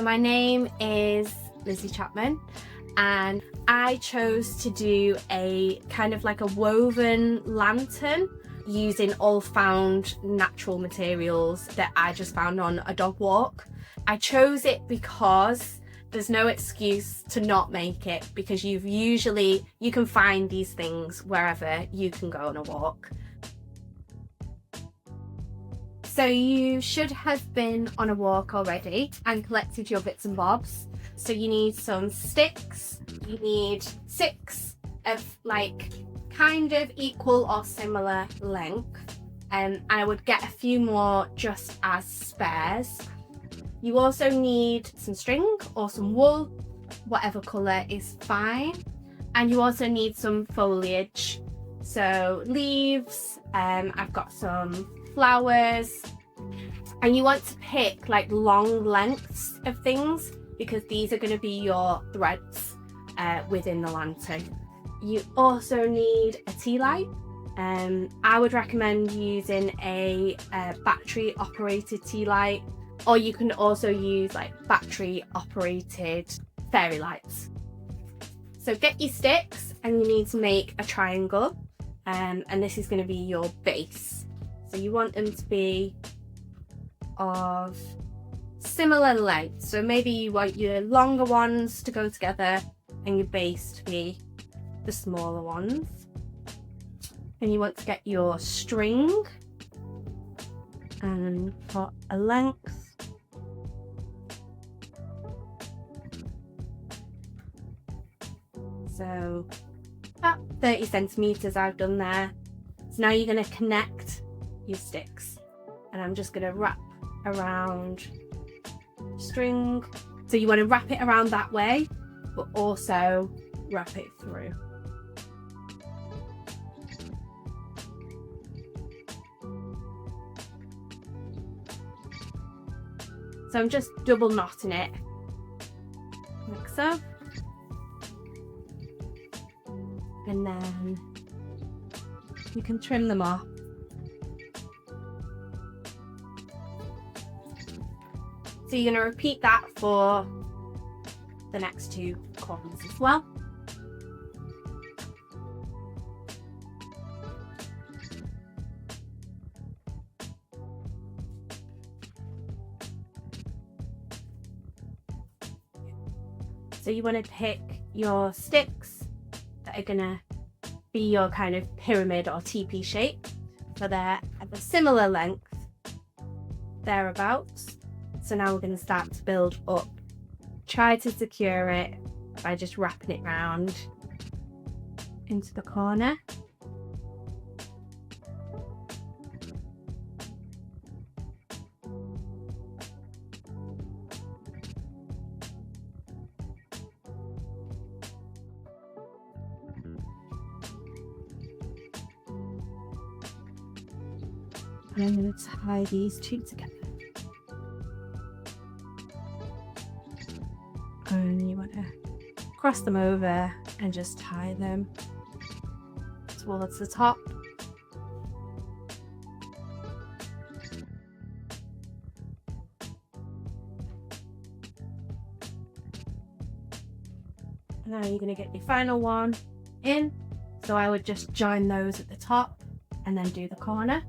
My name is Lizzie Chapman, and I chose to do a kind of like a woven lantern using all found natural materials that I just found on a dog walk. I chose it because there's no excuse to not make it, because you can find these things wherever you can go on a walk. So you should have been on a walk already and collected your bits and bobs. So you need some sticks, you need 6 of like kind of equal or similar length, and I would get a few more just as spares. You also need some string or some wool, whatever colour is fine, and you also need some foliage, so leaves. I've got some flowers, and you want to pick like long lengths of things because these are going to be your threads within the lantern. You also need a tea light. I would recommend using a battery operated tea light, or you can also use like battery operated fairy lights. So get your sticks, and you need to make a triangle, and this is going to be your base. So you want them to be of similar length. So maybe you want your longer ones to go together and your base to be the smaller ones. And you want to get your string and put a length. So about 30 centimeters I've done there. So now you're going to connect your sticks, and I'm just going to wrap around string. So you want to wrap it around that way, but also wrap it through. So I'm just double knotting it like so, and then you can trim them off. So you're going to repeat that for the next 2 corners as well. So you want to pick your sticks that are going to be your kind of pyramid or teepee shape. So they're of a similar length, thereabouts. So now we're going to start to build up. Try to secure it by just wrapping it round into the corner. And I'm going to tie these 2 together. And you want to cross them over and just tie them towards the top. And now you're going to get your final one in. So I would just join those at the top and then do the corner.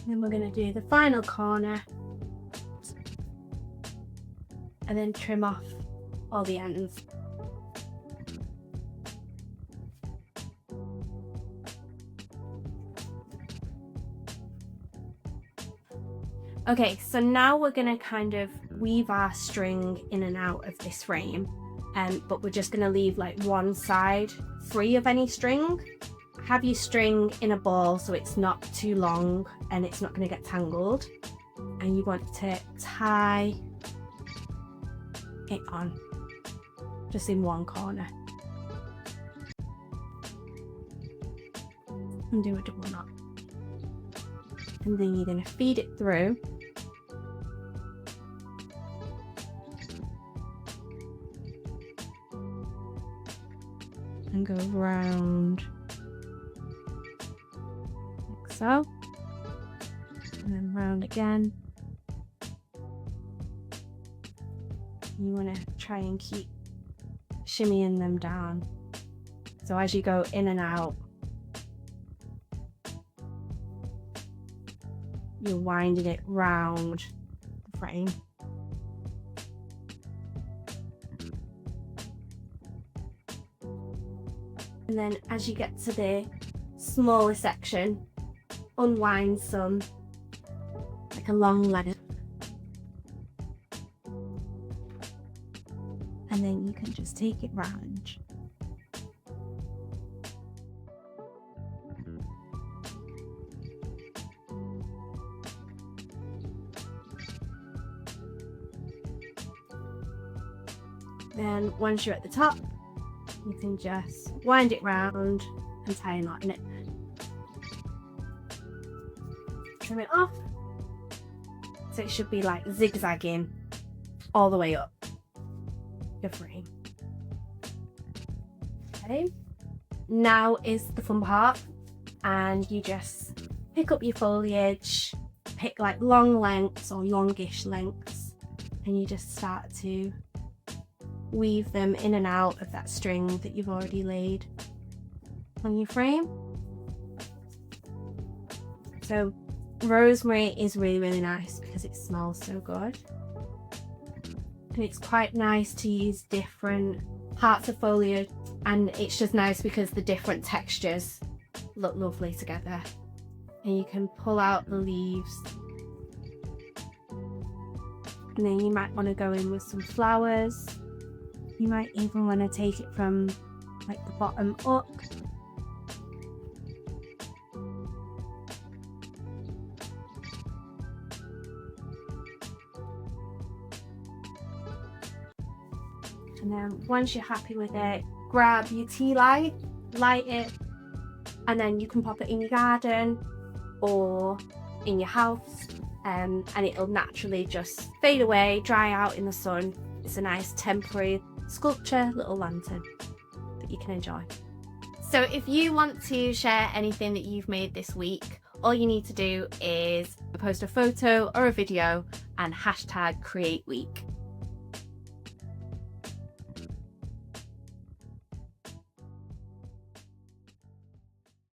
Then we're going to do the final corner and then trim off all the ends. Okay, so now we're going to kind of weave our string in and out of this frame, but we're just going to leave like one side free of any string. Have your string in a ball so it's not too long and it's not going to get tangled, and you want to tie it on just in one corner and do a double knot, and then you're going to feed it through and go round so. And then round again. You want to try and keep shimmying them down. So as you go in and out, you're winding it round the frame. And then as you get to the smaller section, unwind some, like a long ladder. And then you can just take it round. Then once you're at the top, you can just wind it round and tie a knot in it. Trim it off. So it should be like zigzagging all the way up your frame. Okay, now is the fun part, and you just pick up your foliage, pick like long lengths or longish lengths, and you just start to weave them in and out of that string that you've already laid on your frame. So rosemary is really nice because it smells so good. And it's quite nice to use different parts of foliage, and it's just nice because the different textures look lovely together. And you can pull out the leaves, and then you might want to go in with some flowers. You might even want to take it from like the bottom up. And then once you're happy with it, grab your tea light, light it, and then you can pop it in your garden or in your house, and it'll naturally just fade away, dry out in the sun. It's a nice temporary sculpture little lantern that you can enjoy. So if you want to share anything that you've made this week, all you need to do is post a photo or a video and hashtag create week.